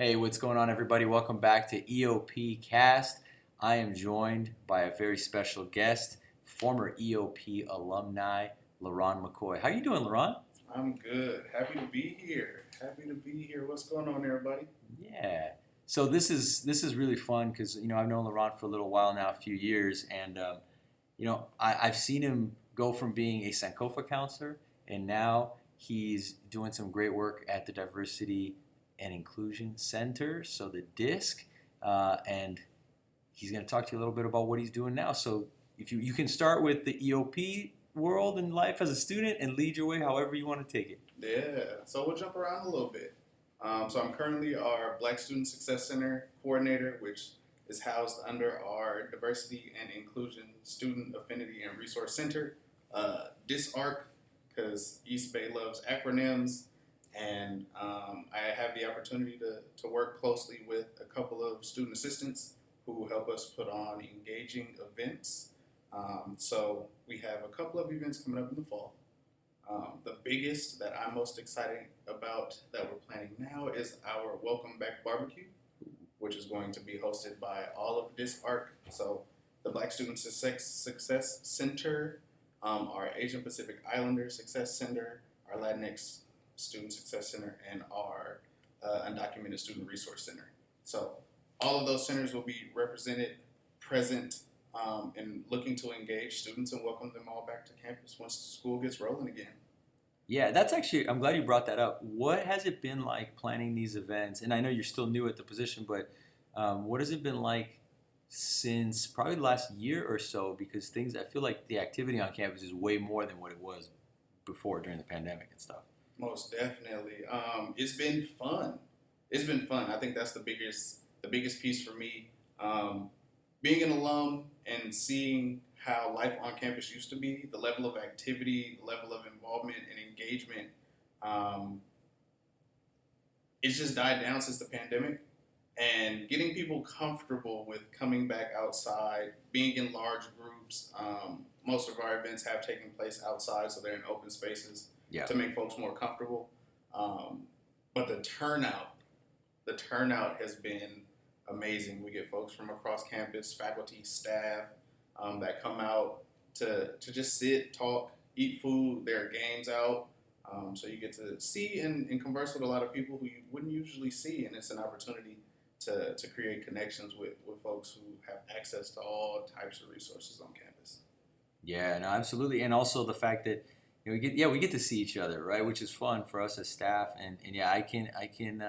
Hey, what's going on, everybody? Welcome back to EOPcast. I am joined by a very special guest, former EOP alumni, LaRon McCoy. How you doing, LaRon? I'm good. Happy to be here. What's going on, everybody? Yeah. So this is really fun because I've known LaRon for a little while now, a few years, and I've seen him go from being a Sankofa counselor, and now he's doing some great work at the Diversity and Inclusion Center, so the DISC, and he's going to talk to you a little bit about what he's doing now. So if you can start with the EOP world and life as a student and lead your way however you want to take it. Yeah, so we'll jump around a little bit. So I'm currently our Black Student Success Center coordinator, which is housed under our Diversity and Inclusion Student Affinity and Resource Center, DISC-ARC, because East Bay loves acronyms. And I have the opportunity to work closely with a couple of student assistants who help us put on engaging events. So we have a couple of events coming up in the fall. The biggest that I'm most excited about that we're planning now is our Welcome Back Barbecue, which is going to be hosted by all of DISC-ARC. So the Black Student Success Center, our Asian Pacific Islander Success Center, our Latinx Student Success Center, and our Undocumented Student Resource Center. So all of those centers will be represented, present, and looking to engage students and welcome them all back to campus once the school gets rolling again. Yeah, that's actually, I'm glad you brought that up. What has it been like planning these events? And I know you're still new at the position, but what has it been like since probably the last year or so? Because I feel like the activity on campus is way more than what it was before during the pandemic and stuff. Most definitely. It's been fun. I think that's the biggest piece for me. Being an alum and seeing how life on campus used to be, the level of activity, the level of involvement and engagement, it's just died down since the pandemic. And getting people comfortable with coming back outside, being in large groups. Most of our events have taken place outside, so they're in open spaces. Yeah. To make folks more comfortable. But the turnout has been amazing. We get folks from across campus, faculty, staff, that come out to just sit, talk, eat food. There are games out. So you get to see and converse with a lot of people who you wouldn't usually see, and it's an opportunity to create connections with folks who have access to all types of resources on campus. Yeah, no, absolutely. And also the fact that we get to see each other, right? Which is fun for us as staff, and yeah, I can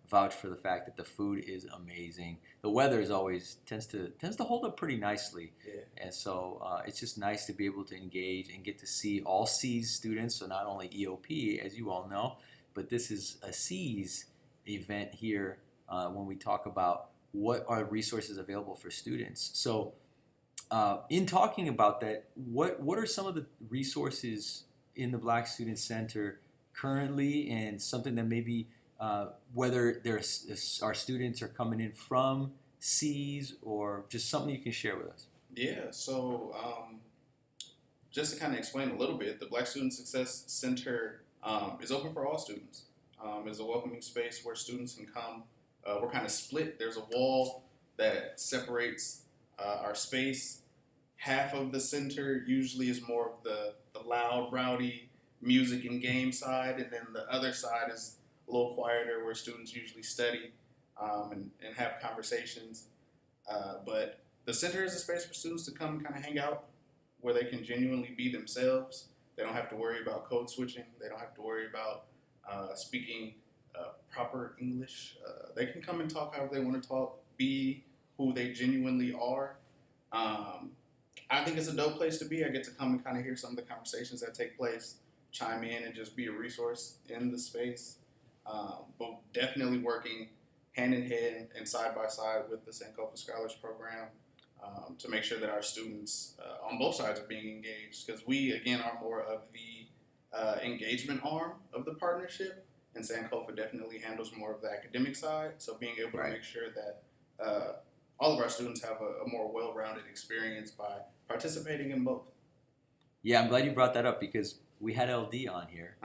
vouch for the fact that the food is amazing. The weather is always tends to hold up pretty nicely, Yeah. And so it's just nice to be able to engage and get to see all C's students. So not only EOP, as you all know, but this is a C's event here when we talk about what are resources available for students. So in talking about that, what are some of the resources in the Black Student Center currently, and something that maybe whether our students are coming in from C's or just something you can share with us? Yeah, so just to kind of explain a little bit, the Black Student Success Center is open for all students. It's a welcoming space where students can come. We're kind of split. There's a wall that separates our space. Half of the center usually is more of the loud, rowdy music and game side, and then the other side is a little quieter where students usually study and have conversations. But the center is a space for students to come and kind of hang out where they can genuinely be themselves. They don't have to worry about code switching. They don't have to worry about speaking proper English. They can come and talk however they want to talk, be who they genuinely are. I think it's a dope place to be. I get to come and kind of hear some of the conversations that take place, chime in, and just be a resource in the space. But definitely working hand in hand and side by side with the Sankofa Scholars Program to make sure that our students on both sides are being engaged. Because we, again, are more of the engagement arm of the partnership, and Sankofa definitely handles more of the academic side. So being able to make sure that all of our students have a more well-rounded experience by participating in both. Yeah, I'm glad you brought that up because we had LD on here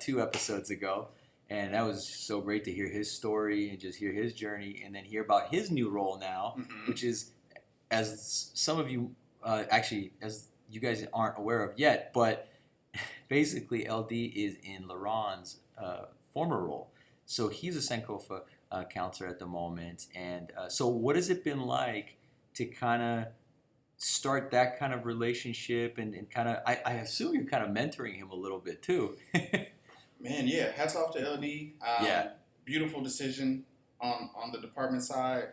2 episodes ago, And that was so great to hear his story and just hear his journey, and then hear about his new role now, Mm-hmm. which is, as some of you, actually, as you guys aren't aware of yet, but basically LD is in LaRon's former role. So he's a Sankofa counselor at the moment. And so what has it been like to kind of start that kind of relationship, and kind of, I assume you're kind of mentoring him a little bit too. Man, yeah, hats off to LD. Yeah. Beautiful decision on the department side.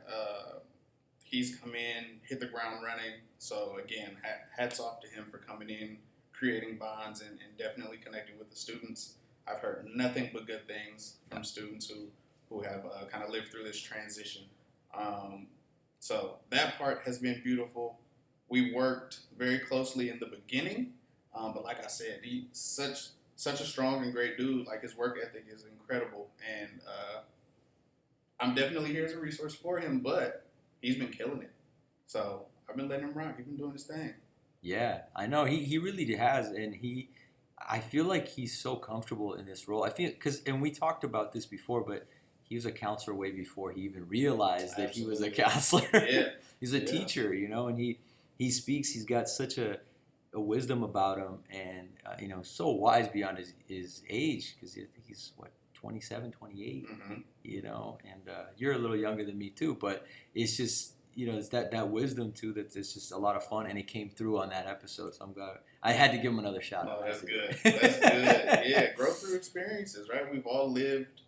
He's come in, hit the ground running. So again, hats off to him for coming in, creating bonds, and definitely connecting with the students. I've heard nothing but good things from students who have kind of lived through this transition. So that part has been beautiful. We worked very closely in the beginning, but like I said, he's such a strong and great dude. Like, his work ethic is incredible, and I'm definitely here as a resource for him. But he's been killing it, so I've been letting him rock. He's been doing his thing. Yeah, I know he really has, and I feel like he's so comfortable in this role. I feel and we talked about this before, but he was a counselor way before he even realized that he was a counselor. Yeah. He's a teacher, and he speaks. He's got such a wisdom about him, and so wise beyond his age, because he's what, 27, 28, Mm-hmm. And you're a little younger than me too, but it's just, it's that wisdom too that's just a lot of fun, and it came through on that episode. So I'm glad I had to give him another shout out. Oh, that's good. That's good. Yeah, grow through experiences, right? We've all lived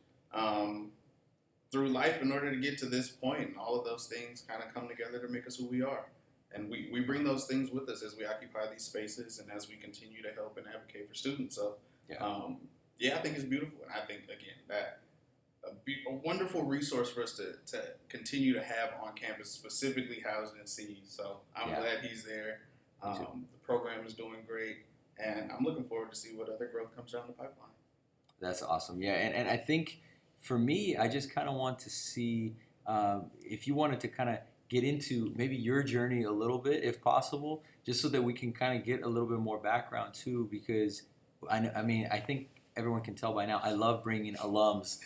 through life in order to get to this point, and all of those things kind of come together to make us who we are. And we bring those things with us as we occupy these spaces and as we continue to help and advocate for students. So, I think it's beautiful. And I think, again, that a wonderful resource for us to continue to have on campus, specifically housed in C. So I'm glad he's there. The program is doing great, and I'm looking forward to see what other growth comes down the pipeline. That's awesome. Yeah, and I think for me, I just kind of want to see if you wanted to kind of get into maybe your journey a little bit, if possible, just so that we can kind of get a little bit more background too, because I think everyone can tell by now, I love bringing alums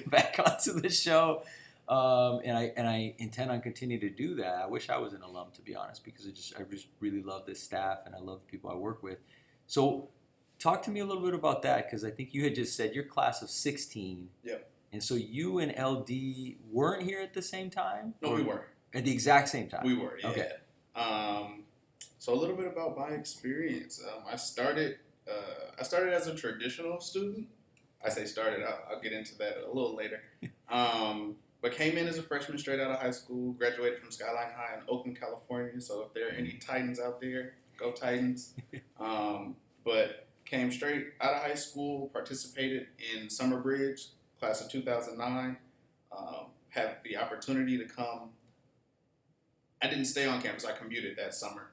back onto the show, and I intend on continuing to do that. I wish I was an alum, to be honest, because I just really love this staff, and I love the people I work with. So talk to me a little bit about that, because I think you had just said your class of 16. Yep. And so you and LD weren't here at the same time? No, we were. At the exact same time? We were, yeah. Okay. So a little bit about my experience. I started as a traditional student. I say started, I'll get into that a little later. But came in as a freshman straight out of high school, graduated from Skyline High in Oakland, California. So if there are any Titans out there, go Titans. But came straight out of high school, participated in Summer Bridge, class of 2009. Had the opportunity to come. I didn't stay on campus, I commuted that summer.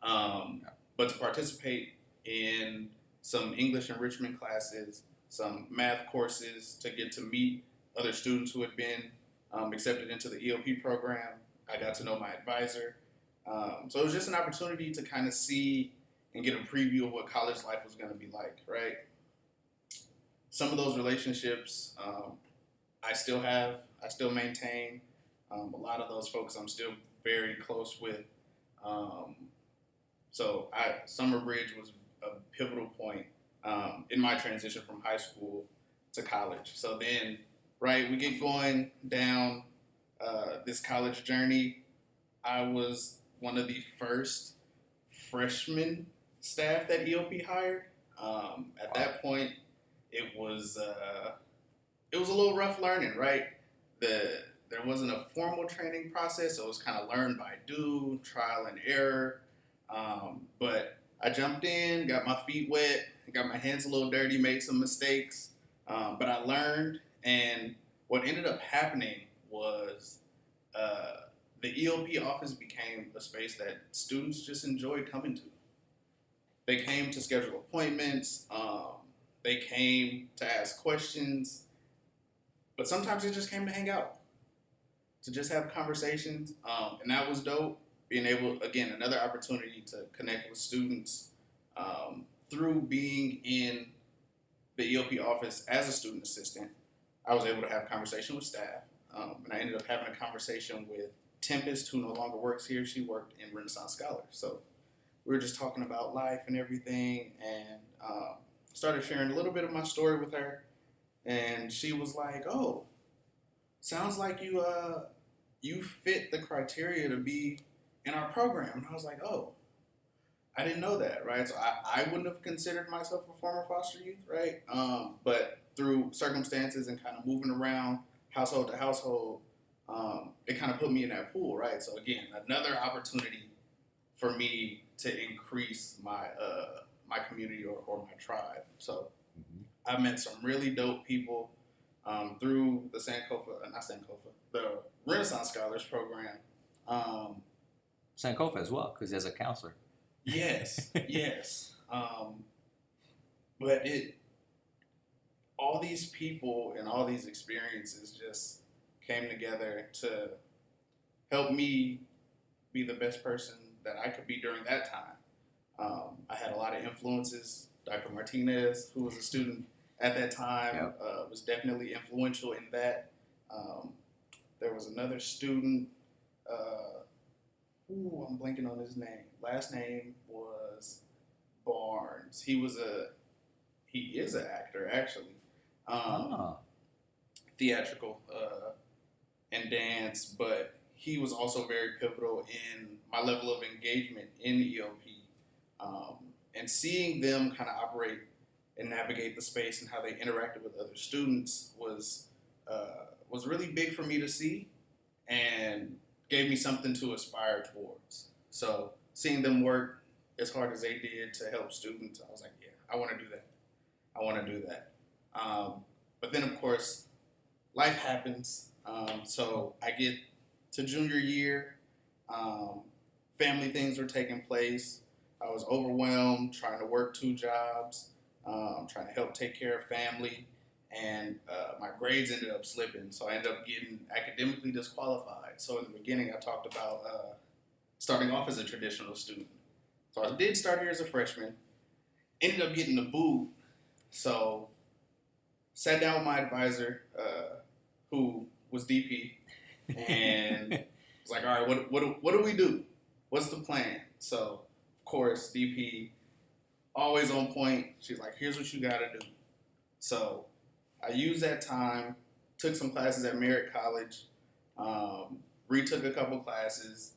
But to participate in some English enrichment classes, some math courses, to get to meet other students who had been accepted into the EOP program. I got to know my advisor. So it was just an opportunity to kind of see and get a preview of what college life was going to be like, right? Some of those relationships I still have, I still maintain. A lot of those folks I'm still very close with. So Summer Bridge was a pivotal point in my transition from high school to college. So then, right, we get going down this college journey. I was one of the first freshman staff that EOP hired. At that point, it was a little rough learning, right? There wasn't a formal training process, so it was kind of learn by do, trial and error. But I jumped in, got my feet wet, got my hands a little dirty, made some mistakes. But I learned, and what ended up happening was the EOP office became a space that students just enjoyed coming to. They came to schedule appointments. They came to ask questions. But sometimes they just came to hang out, to just have conversations. And that was dope. Being able, again, another opportunity to connect with students through being in the EOP office as a student assistant. I was able to have a conversation with staff, and I ended up having a conversation with Tempest, who no longer works here. She worked in Renaissance Scholars. So we were just talking about life and everything, and started sharing a little bit of my story with her. And she was like, "Oh, sounds like you fit the criteria to be in our program." And I was like, "Oh, I didn't know that, right?" So I wouldn't have considered myself a former foster youth, right? But through circumstances and kind of moving around household to household, it kind of put me in that pool, right? So again, another opportunity for me to increase my my community or my tribe. So I met some really dope people through the the Renaissance Scholars Program. Sankofa as well, because there's a counselor. Yes, yes. But all these people and all these experiences just came together to help me be the best person that I could be during that time. I had a lot of influences. Dr. Martinez, who was a student at that time, was definitely influential in that. There was another student, I'm blanking on his name. Last name was Barnes. He is an actor, actually. Theatrical and dance, but he was also very pivotal in my level of engagement in EOP. And seeing them kind of operate and navigate the space and how they interacted with other students was really big for me to see and gave me something to aspire towards. So seeing them work as hard as they did to help students, I was like, yeah, I want to do that. I want to do that. But then, of course, life happens. So I get to junior year. Family things were taking place. I was overwhelmed, trying to work 2 jobs, trying to help take care of family. And my grades ended up slipping. So I ended up getting academically disqualified. So in the beginning, I talked about starting off as a traditional student. So I did start here as a freshman. Ended up getting the boot. So sat down with my advisor, who was DP, and was like, all right, what do we do? What's the plan? So, of course, DP, always on point. She's like, here's what you got to do. So I used that time, took some classes at Merritt College, retook a couple classes,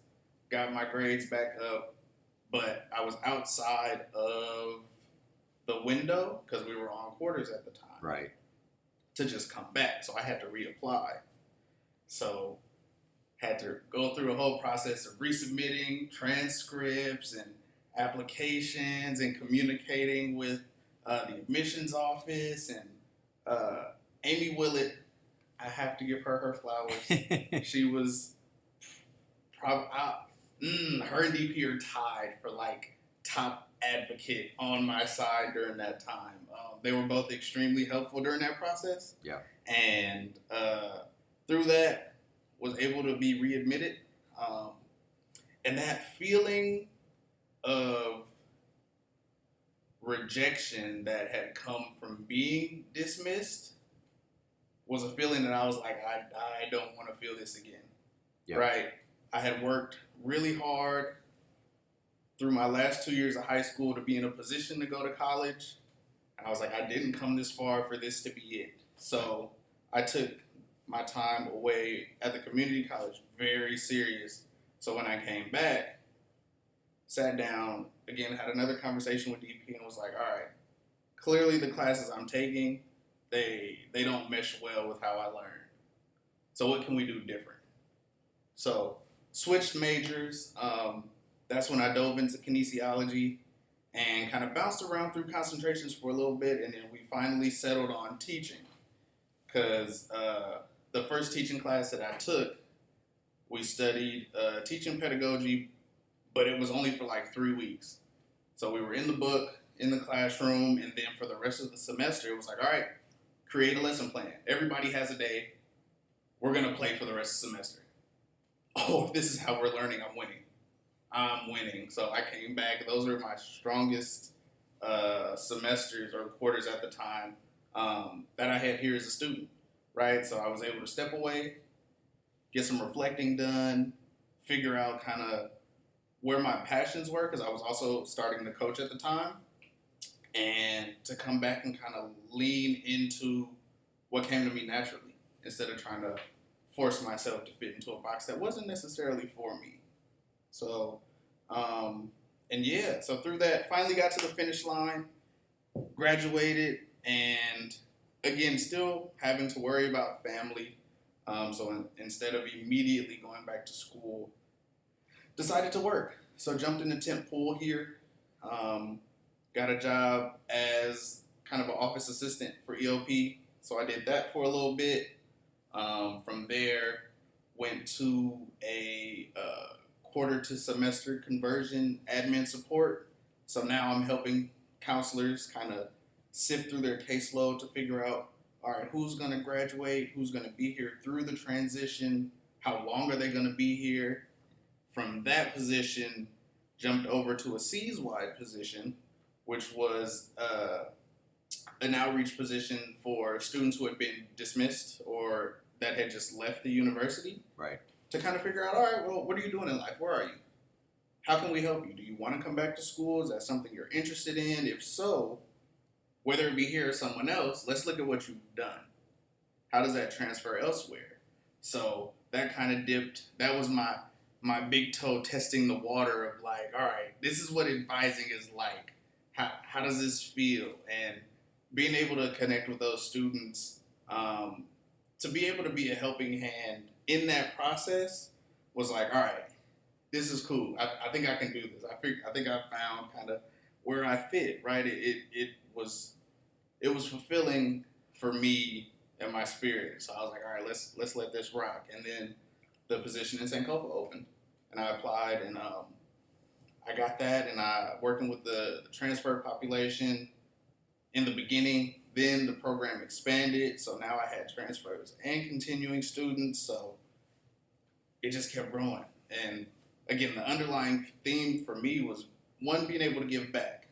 got my grades back up, but I was outside of the window because we were on quarters at the time. Right. To just come back. So I had to reapply. So had to go through a whole process of resubmitting transcripts and applications and communicating with the admissions office and Amy Willett. I have to give her flowers. She was probably her and DP are tied for like top advocate on my side during that time. They were both extremely helpful during that process. Yeah. And through that, was able to be readmitted. And that feeling of rejection that had come from being dismissed was a feeling that I was like, I don't want to feel this again. Yep. Right? I had worked really hard through my last 2 years of high school to be in a position to go to college. And I was like, I didn't come this far for this to be it. So I took my time away at the community college very serious. So when I came back, sat down, again, had another conversation with DP and was like, all right, clearly the classes I'm taking, they don't mesh well with how I learn. So what can we do different? So switched majors. That's when I dove into kinesiology and kind of bounced around through concentrations for a little bit, and then we finally settled on teaching. Because the first teaching class that I took, we studied teaching pedagogy, but it was only for like 3 weeks. So we were in the book, in the classroom, and then for the rest of the semester, it was like, all right, create a lesson plan. Everybody has a day. We're going to play for the rest of the semester. Oh, if this is how we're learning, I'm winning. I'm winning. So I came back. Those are my strongest semesters or quarters at the time that I had here as a student, right? So I was able to step away, get some reflecting done, figure out kind of where my passions were, because I was also starting to coach at the time, and to come back and kind of lean into what came to me naturally instead of trying to force myself to fit into a box that wasn't necessarily for me. So, and yeah, so through that, finally got to the finish line, graduated, and again, still having to worry about family. So instead of immediately going back to school, decided to work. So jumped in the temp pool here. Got a job as kind of an office assistant for EOP. So I did that for a little bit. From there, went to a quarter to semester conversion admin support. So now I'm helping counselors kind of sift through their caseload to figure out, all right, who's going to graduate, who's going to be here through the transition, how long are they going to be here. From that position, jumped over to a CSUEB position, which was an outreach position for students who had been dismissed or that had just left the university. Right. To kind of figure out, all right, well, what are you doing in life? Where are you? How can we help you? Do you want to come back to school? Is that something you're interested in? If so, whether it be here or someone else, let's look at what you've done. How does that transfer elsewhere? So that kind of dipped. That was my big toe testing the water of like, all right, this is what advising is like. How does this feel? And being able to connect with those students, to be able to be a helping hand in that process was like, all right, this is cool. I think I can do this. I think I found kind of where I fit, right? It was fulfilling for me and my spirit. So I was like, all right, let's let this rock. And then the position in Sankofa opened, and I applied, and I got that, and I working with the transfer population in the beginning. Then the program expanded, so now I had transfers and continuing students, so it just kept growing. And again, the underlying theme for me was, one, being able to give back,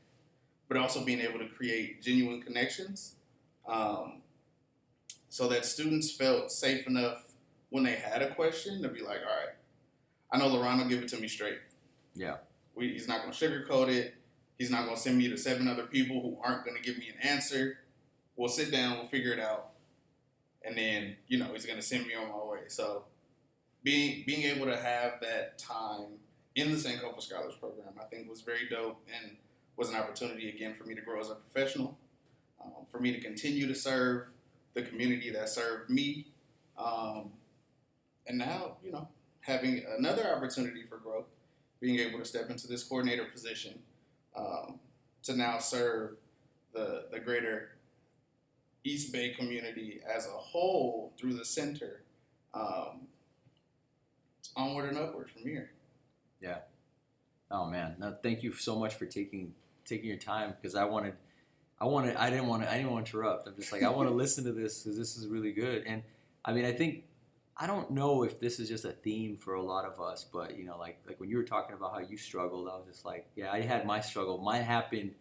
but also being able to create genuine connections, so that students felt safe enough when they had a question to be like, all right, I know LaRon will give it to me straight. Yeah. He's not going to sugarcoat it. He's not going to send me to 7 other people who aren't going to give me an answer. We'll sit down, we'll figure it out, and then, he's going to send me on my way. So being able to have that time in the Sankofa Scholars Program, I think was very dope, and was an opportunity, again, for me to grow as a professional, for me to continue to serve the community that served me, and now, having another opportunity for growth, being able to step into this coordinator position, to now serve the greater East Bay community as a whole through the center. It's onward and upward from here. Yeah. Oh man. No, thank you so much for taking your time, because I didn't want to interrupt. I'm just like, I want to listen to this because this is really good. And I mean, I don't know if this is just a theme for a lot of us, but like when you were talking about how you struggled, I was just like, yeah, I had my struggle. Mine happened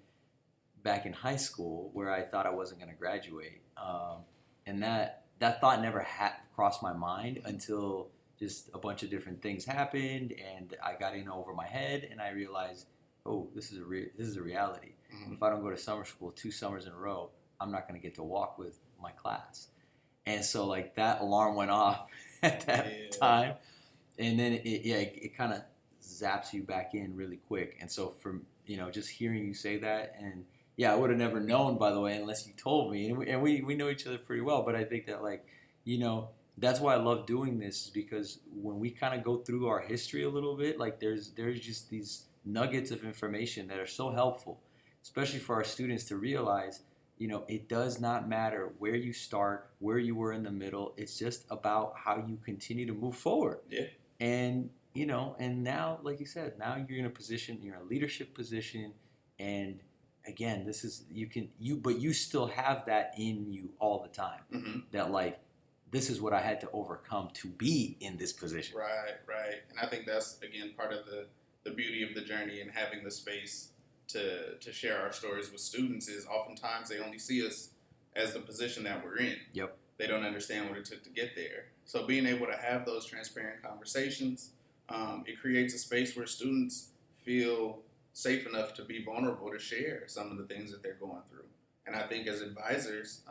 back in high school where I thought I wasn't going to graduate. And that thought never crossed my mind until just a bunch of different things happened, and I got in over my head, and I realized, oh, this is a reality. Mm-hmm. If I don't go to summer school 2 summers in a row, I'm not going to get to walk with my class. And so like that alarm went off at that time, and then it kind of zaps you back in really quick. And so from just hearing you say that, and I would have never known, by the way, unless you told me. And we know each other pretty well, but I think that that's why I love doing this, is because when we kind of go through our history a little bit, like there's just these nuggets of information that are so helpful, especially for our students to realize, it does not matter where you start, where you were in the middle. It's just about how you continue to move forward. Yeah. And, and now, like you said, now you're in a leadership position, and again, this is, but you still have that in you all the time. Mm-hmm. That like, this is what I had to overcome to be in this position. Right. And I think that's, again, part of the beauty of the journey, and having the space to share our stories with students, is oftentimes they only see us as the position that we're in. Yep. they don't understand what it took to get there. So being able to have those transparent conversations, it creates a space where students feel safe enough to be vulnerable to share some of the things that they're going through. And I think as advisors,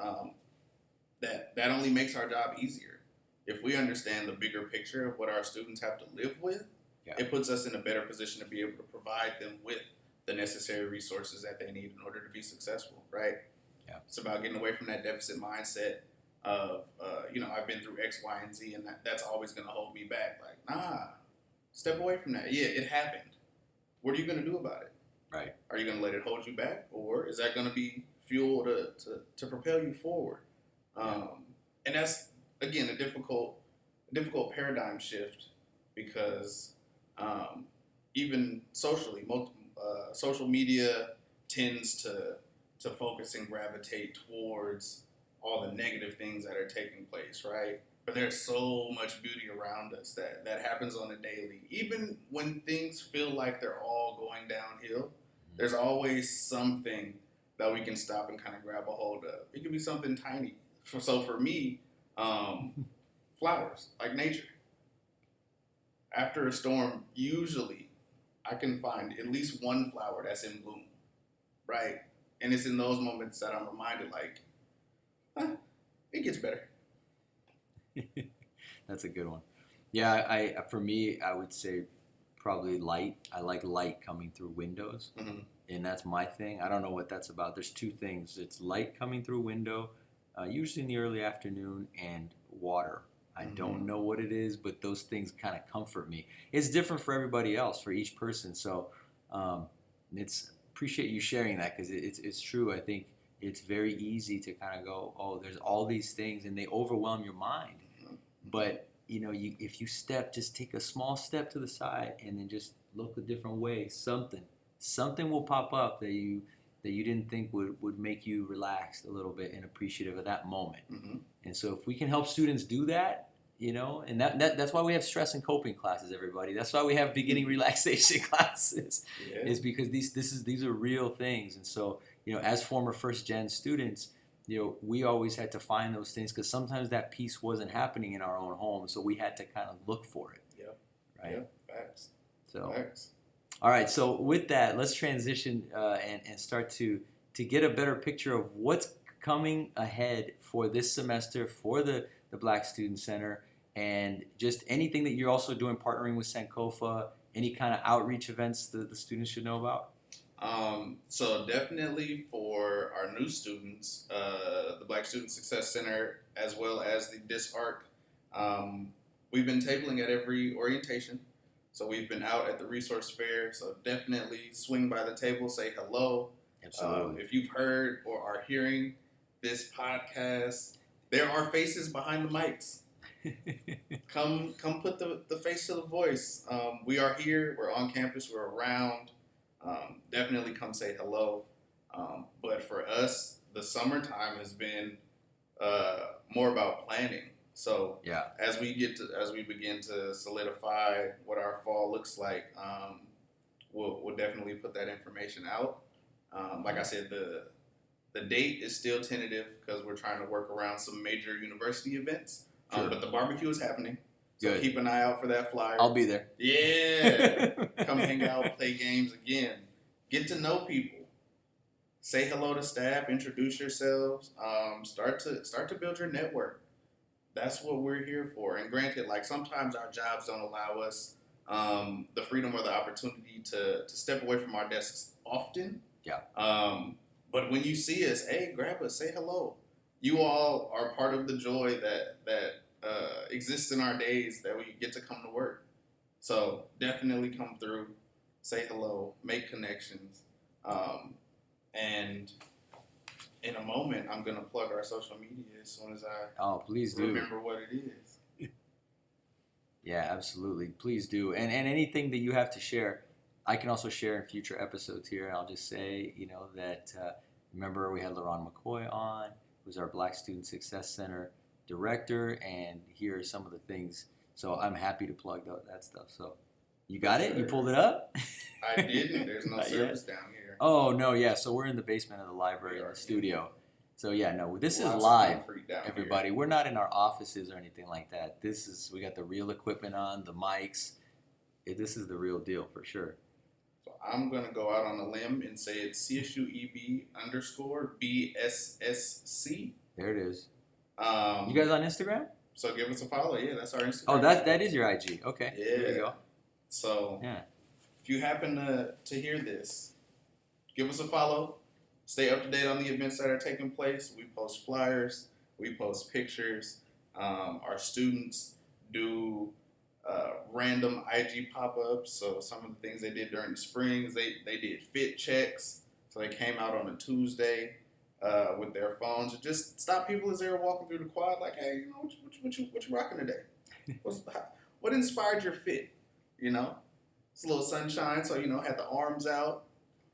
that only makes our job easier. If we understand the bigger picture of what our students have to live with, it puts us in a better position to be able to provide them with the necessary resources that they need in order to be successful, right? Yeah. It's about getting away from that deficit mindset of, I've been through X, Y, and Z, and that's always going to hold me back. Like, nah, step away from that. Yeah, it happened. What are you going to do about it? Right. Are you going to let it hold you back, or is that going to be fuel to propel you forward? And that's, again, a difficult paradigm shift because even socially, social media tends to focus and gravitate towards all the negative things that are taking place, right? But there's so much beauty around us that happens on a daily. Even when things feel like they're all going downhill, there's always something that we can stop and kind of grab a hold of. It can be something tiny. So for me, flowers, like nature. After a storm, usually I can find at least one flower that's in bloom, right? And it's in those moments that I'm reminded, like, it gets better. That's a good one. Yeah, for me, I would say probably light. I like light coming through windows, and that's my thing. I don't know what that's about. There's two things. It's light coming through window, usually in the early afternoon, and water. I don't know what it is, but those things kind of comfort me. It's different for everybody else, for each person. So appreciate you sharing that because it's true. I think it's very easy to kind of go, oh, there's all these things, and they overwhelm your mind. But if you just take a small step to the side and then just look a different way, something will pop up that you didn't think would make you relaxed a little bit and appreciative of that moment. And so if we can help students do that, and that's why we have stress and coping classes, everybody. That's why we have beginning relaxation classes, is because these are real things. And so, as former first-gen students, we always had to find those things because sometimes that piece wasn't happening in our own home, so we had to kind of look for it. Right? Facts. So, Facts. All right. So with that, let's transition and start to get a better picture of what's coming ahead for this semester for the Black Student Center, and just anything that you're also doing partnering with Sankofa, any kind of outreach events that the students should know about? So definitely for our new students, the Black Student Success Center, as well as the DISC-ARC, we've been tabling at every orientation. So we've been out at the resource fair. So definitely swing by the table, say hello. Absolutely. If you've heard or are hearing this podcast, there are faces behind the mics. Come put the face to the voice. We are here. We're on campus. We're around. Definitely come say hello. But for us, the summertime has been more about planning. So as we begin to solidify what our fall looks like, we'll definitely put that information out. Like I said, the date is still tentative because we're trying to work around some major university events. But the barbecue is happening. So Good. Keep an eye out for that flyer. I'll be there. Yeah. Come hang out, play games again. Get to know people. Say hello to staff, introduce yourselves. Start to build your network. That's what we're here for. And granted, like sometimes our jobs don't allow us the freedom or the opportunity to step away from our desks often. But when you see us, hey, grab us, say hello. You all are part of the joy that exists in our days that we get to come to work. So definitely come through, say hello, make connections. And in a moment, I'm going to plug our social media as soon as I please do. Remember what it is. Yeah, absolutely. Please do. And anything that you have to share, I can also share in future episodes here. I'll just say, that remember we had LaRon McCoy on, who's our Black Student Success Center director, and here are some of the things. So I'm happy to plug that stuff. So you got it? You pulled it up? I didn't. There's no service down here. Oh, no, yeah. So we're in the basement of the library in the studio. So yeah, no, this is Lots of live, concrete down everybody. We're not in our offices or anything like that. We got the real equipment on, the mics. This is the real deal for sure. So I'm gonna go out on a limb and say it's CSUEB _ BSSC. There it is. You You guys on Instagram? So give us a follow. Yeah, that's our Instagram. Oh, that is your IG. Okay. Yeah. There you go. So Yeah. if you happen to hear this, give us a follow. Stay up to date on the events that are taking place. We post flyers. We post pictures. Our students do random IG pop-ups. So some of the things they did during the spring is they did fit checks. So they came out on a Tuesday with their phones and just stop people as they were walking through the quad. Like, hey, you know, what you rocking today? What inspired your fit? You know, it's a little sunshine, so you know, had the arms out,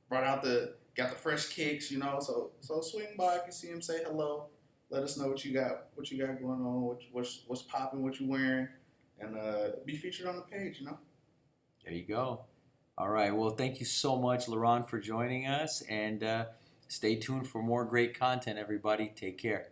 got the fresh kicks, you know. So swing by if you see him, say hello. Let us know what you got going on, what's popping, what you wearing, and be featured on the page, you know. There you go. All right. Well, thank you so much, LaRon, for joining us, and stay tuned for more great content, everybody. Take care.